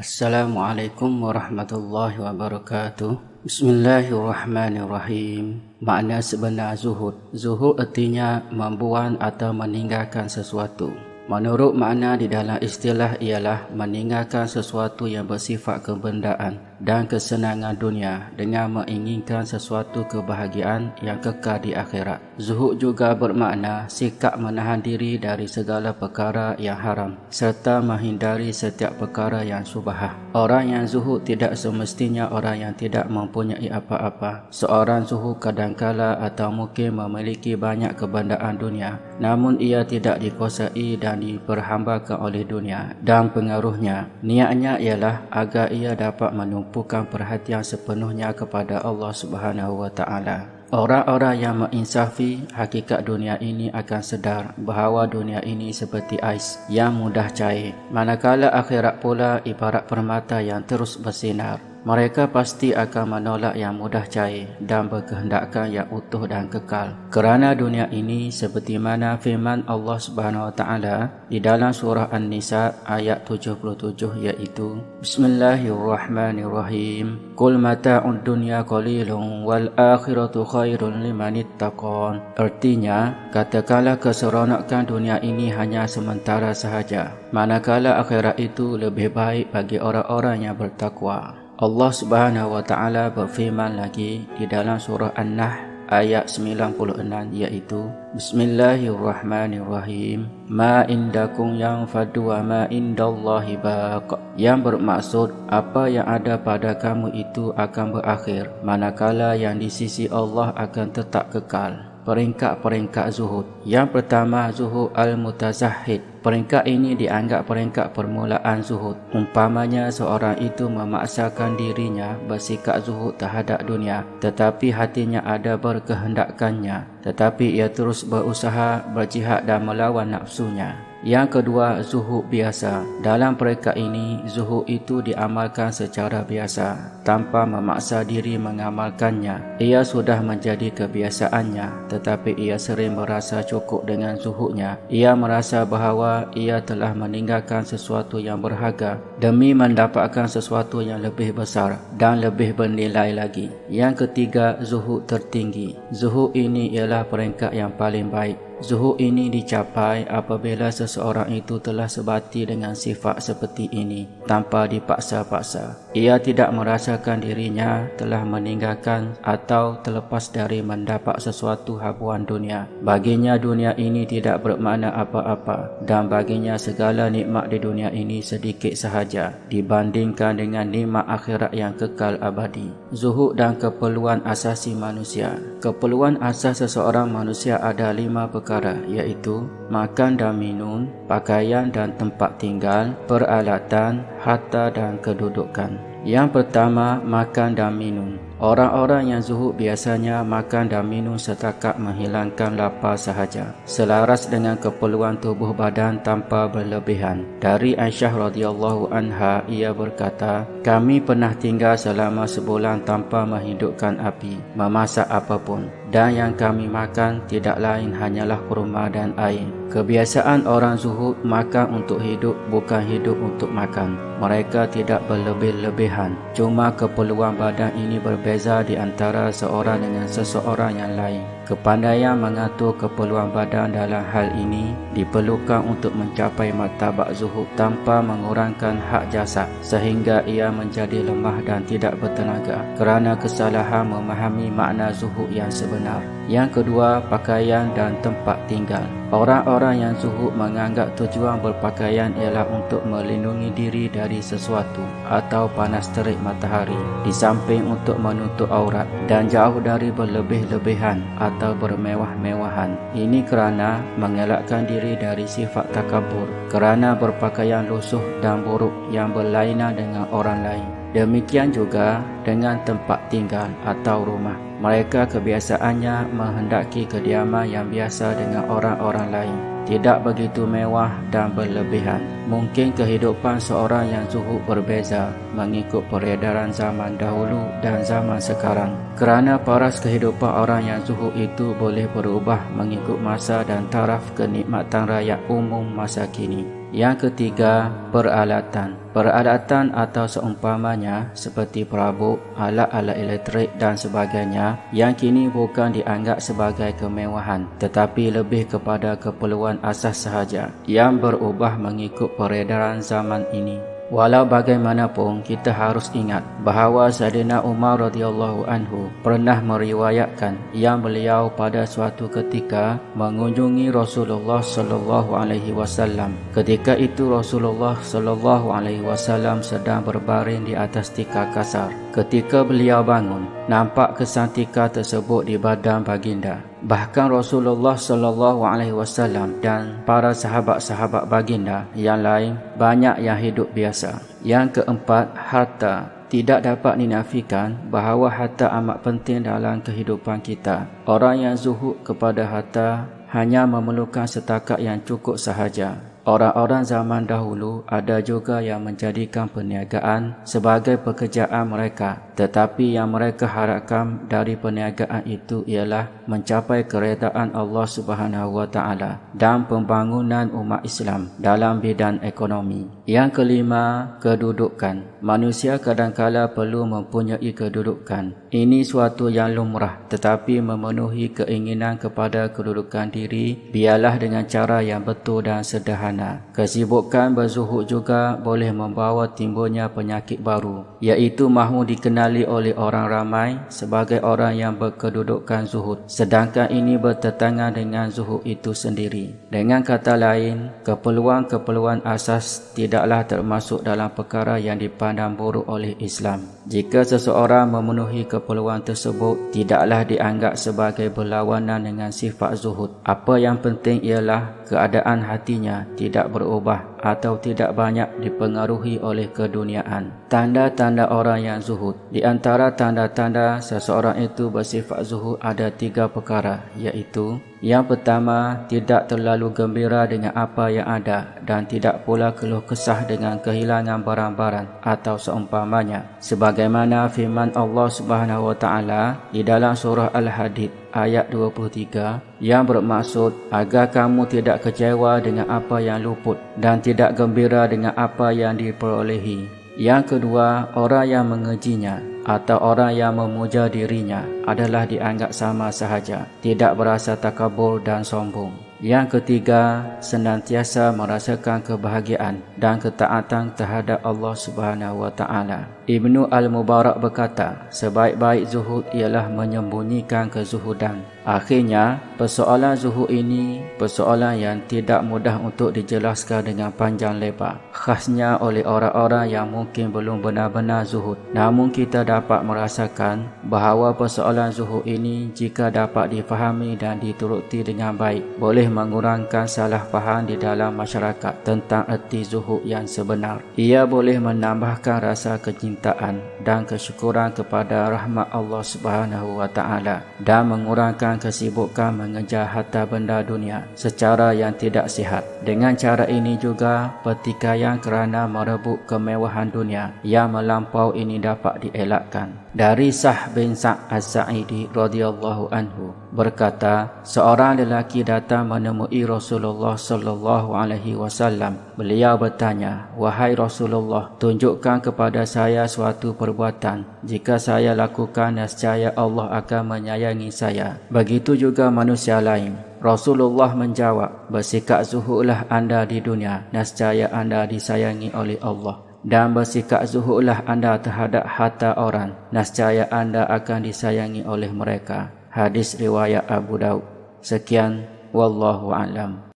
Assalamualaikum warahmatullahi wabarakatuh. Bismillahirrahmanirrahim. Makna sebenar zuhud. Zuhud artinya membuang atau meninggalkan sesuatu. Menurut makna di dalam istilah ialah meninggalkan sesuatu yang bersifat kebendaan dan kesenangan dunia dengan menginginkan sesuatu kebahagiaan yang kekal di akhirat. Zuhud juga bermakna sikap menahan diri dari segala perkara yang haram serta menghindari setiap perkara yang subahah. Orang yang zuhud tidak semestinya orang yang tidak mempunyai apa-apa. Seorang zuhud kadangkala atau mungkin memiliki banyak kebendaan dunia, namun ia tidak dikuasai dan diperhambakan oleh dunia dan pengaruhnya. Niatnya ialah agar ia dapat menumpukan perhatian sepenuhnya kepada Allah Subhanahu wa taala. Orang-orang yang menginsafi hakikat dunia ini akan sedar bahawa dunia ini seperti ais yang mudah cair, manakala akhirat pula ibarat permata yang terus bersinar. Mereka pasti akan menolak yang mudah cair dan berkehendakkan yang utuh dan kekal. Kerana dunia ini seperti mana firman Allah Subhanahu wa taala di dalam surah An-Nisa ayat 77 iaitu Bismillahirrahmanirrahim. Qul mata'ud dunya qalilun wal akhiratu khairun limanittaqan. Artinya, katakanlah keseronokan dunia ini hanya sementara sahaja, manakala akhirat itu lebih baik bagi orang-orang yang bertakwa. Allah Subhanahu wa taala berfirman lagi di dalam surah An-Nahl ayat 96 iaitu Bismillahirrahmanirrahim. Ma indakum yanfadu wa ma indallahi baq. Yang bermaksud apa yang ada pada kamu itu akan berakhir, manakala yang di sisi Allah akan tetap kekal. Peringkat-peringkat zuhud. Yang pertama, zuhud al-mutazahid. Peringkat ini dianggap peringkat permulaan zuhud. Umpamanya seorang itu memaksakan dirinya bersikap zuhud terhadap dunia, tetapi hatinya ada berkehendakkannya, tetapi ia terus berusaha berjihad dan melawan nafsunya. Yang kedua, zuhud biasa. Dalam peringkat ini, zuhud itu diamalkan secara biasa, tanpa memaksa diri mengamalkannya. Ia sudah menjadi kebiasaannya, tetapi ia sering merasa cukup dengan zuhudnya. Ia merasa bahawa ia telah meninggalkan sesuatu yang berharga demi mendapatkan sesuatu yang lebih besar dan lebih bernilai lagi. Yang ketiga, zuhud tertinggi. Zuhud ini ialah peringkat yang paling baik. Zuhud ini dicapai apabila seseorang itu telah sebati dengan sifat seperti ini tanpa dipaksa-paksa. Ia tidak merasakan dirinya telah meninggalkan atau terlepas dari mendapat sesuatu habuan dunia. Baginya dunia ini tidak bermakna apa-apa dan baginya segala nikmat di dunia ini sedikit sahaja dibandingkan dengan nikmat akhirat yang kekal abadi. Zuhud dan keperluan asasi manusia. Keperluan asas seseorang manusia ada 5 perkara, iaitu makan dan minum, pakaian dan tempat tinggal, peralatan, harta dan kedudukan. Yang pertama, makan dan minum. Orang-orang yang zuhud biasanya makan dan minum setakat menghilangkan lapar sahaja, selaras dengan keperluan tubuh badan tanpa berlebihan. Dari Aisyah radhiyallahu anha, ia berkata, kami pernah tinggal selama sebulan tanpa menghidupkan api, memasak apapun, dan yang kami makan tidak lain hanyalah kurma dan air. Kebiasaan orang zuhud makan untuk hidup, bukan hidup untuk makan. Mereka tidak berlebih-lebihan. Cuma keperluan badan ini berbeza di antara seorang dengan seseorang yang lain. Kepandaian mengatur keperluan badan dalam hal ini diperlukan untuk mencapai martabat zuhud tanpa mengurangkan hak jasad, sehingga ia menjadi lemah dan tidak bertenaga kerana kesalahan memahami makna zuhud yang sebenar. Yang kedua, pakaian dan tempat tinggal. Orang-orang yang zuhud menganggap tujuan berpakaian ialah untuk melindungi diri dari sesuatu atau panas terik matahari, di samping untuk menutup aurat, dan jauh dari berlebih-lebihan atau bermewah-mewahan. Ini kerana mengelakkan diri dari sifat takabur, kerana berpakaian lusuh dan buruk yang berlainan dengan orang lain. Demikian juga dengan tempat tinggal atau rumah. Mereka kebiasaannya menghendaki kediaman yang biasa dengan orang-orang lain, tidak begitu mewah dan berlebihan. Mungkin kehidupan seorang yang zuhud berbeza mengikut peredaran zaman dahulu dan zaman sekarang, kerana paras kehidupan orang yang zuhud itu boleh berubah mengikut masa dan taraf kenikmatan rakyat umum masa kini. Yang ketiga, peralatan. Peralatan atau seumpamanya seperti perabot, alat-alat elektrik dan sebagainya yang kini bukan dianggap sebagai kemewahan tetapi lebih kepada keperluan asas sahaja yang berubah mengikut peredaran zaman ini. Walau bagaimanapun, kita harus ingat bahawa Saidina Umar radhiyallahu anhu pernah meriwayatkan yang beliau pada suatu ketika mengunjungi Rasulullah sallallahu alaihi wasallam. Ketika itu Rasulullah sallallahu alaihi wasallam sedang berbaring di atas tikar kasar. Ketika beliau bangun, nampak kesan tikar tersebut di badan baginda. Bahkan Rasulullah sallallahu alaihi wasallam dan para sahabat-sahabat baginda yang lain banyak yang hidup biasa. Yang keempat, harta. Tidak dapat dinafikan bahawa harta amat penting dalam kehidupan kita. Orang yang zuhud kepada harta hanya memerlukan setakat yang cukup sahaja. Orang-orang zaman dahulu ada juga yang menjadikan perniagaan sebagai pekerjaan mereka, tetapi yang mereka harapkan dari perniagaan itu ialah mencapai keredaan Allah Subhanahu wa taala dan pembangunan umat Islam dalam bidang ekonomi. Yang kelima, kedudukan. Manusia kadangkala perlu mempunyai kedudukan. Ini suatu yang lumrah, tetapi memenuhi keinginan kepada kedudukan diri biarlah dengan cara yang betul dan sederhana. Kesibukan berzuhud juga boleh membawa timbulnya penyakit baru, iaitu mahu dikenali oleh orang ramai sebagai orang yang berkedudukan zuhud, sedangkan ini bertentangan dengan zuhud itu sendiri. Dengan kata lain, keperluan-keperluan asas tidaklah termasuk dalam perkara yang dipandang buruk oleh Islam. Jika seseorang memenuhi keperluan tersebut, tidaklah dianggap sebagai berlawanan dengan sifat zuhud. Apa yang penting ialah keadaan hatinya tidak berubah atau tidak banyak dipengaruhi oleh keduniaan. Tanda-tanda orang yang zuhud. Di antara tanda-tanda seseorang itu bersifat zuhud ada 3 perkara, iaitu yang pertama, tidak terlalu gembira dengan apa yang ada dan tidak pula keluh kesah dengan kehilangan barang-barang atau seumpamanya. Sebagaimana firman Allah Subhanahu wa taala di dalam surah Al-Hadid ayat 23 yang bermaksud agar kamu tidak kecewa dengan apa yang luput dan tidak gembira dengan apa yang diperolehi. Yang kedua, orang yang mengejinya atau orang yang memuja dirinya adalah dianggap sama sahaja, tidak berasa takabur dan sombong. Yang ketiga, senantiasa merasakan kebahagiaan dan ketaatan terhadap Allah Subhanahu wa taala. Ibnu Al-Mubarak berkata, sebaik-baik zuhud ialah menyembunyikan kezuhudan. Akhirnya, persoalan zuhud ini persoalan yang tidak mudah untuk dijelaskan dengan panjang lebar, khasnya oleh orang-orang yang mungkin belum benar-benar zuhud. Namun kita dapat merasakan bahawa persoalan zuhud ini jika dapat difahami dan dituruti dengan baik, boleh mengurangkan salah faham di dalam masyarakat tentang erti zuhud yang sebenar. Ia boleh menambahkan rasa kecintaan dan kesyukuran kepada rahmat Allah Subhanahu wa taala dan mengurangkan kesibukan mengejar harta benda dunia secara yang tidak sihat. Dengan cara ini juga pertikaian kerana merebut kemewahan dunia yang melampau ini dapat dielakkan. Dari Sah bin Sa'd Az-Sa'idi radhiyallahu anhu berkata, seorang lelaki datang menemui Rasulullah sallallahu alaihi wasallam. Beliau bertanya, "Wahai Rasulullah, tunjukkan kepada saya suatu perbuatan. Jika saya lakukan, nescaya Allah akan menyayangi saya. Begitu juga manusia lain." Rasulullah menjawab, "Bersikap zuhudlah anda di dunia, nescaya anda disayangi oleh Allah. Dan bersikap zuhudlah anda terhadap harta orang, nescaya anda akan disayangi oleh mereka." Hadis riwayat Abu Daud. Sekian, wallahu a'lam.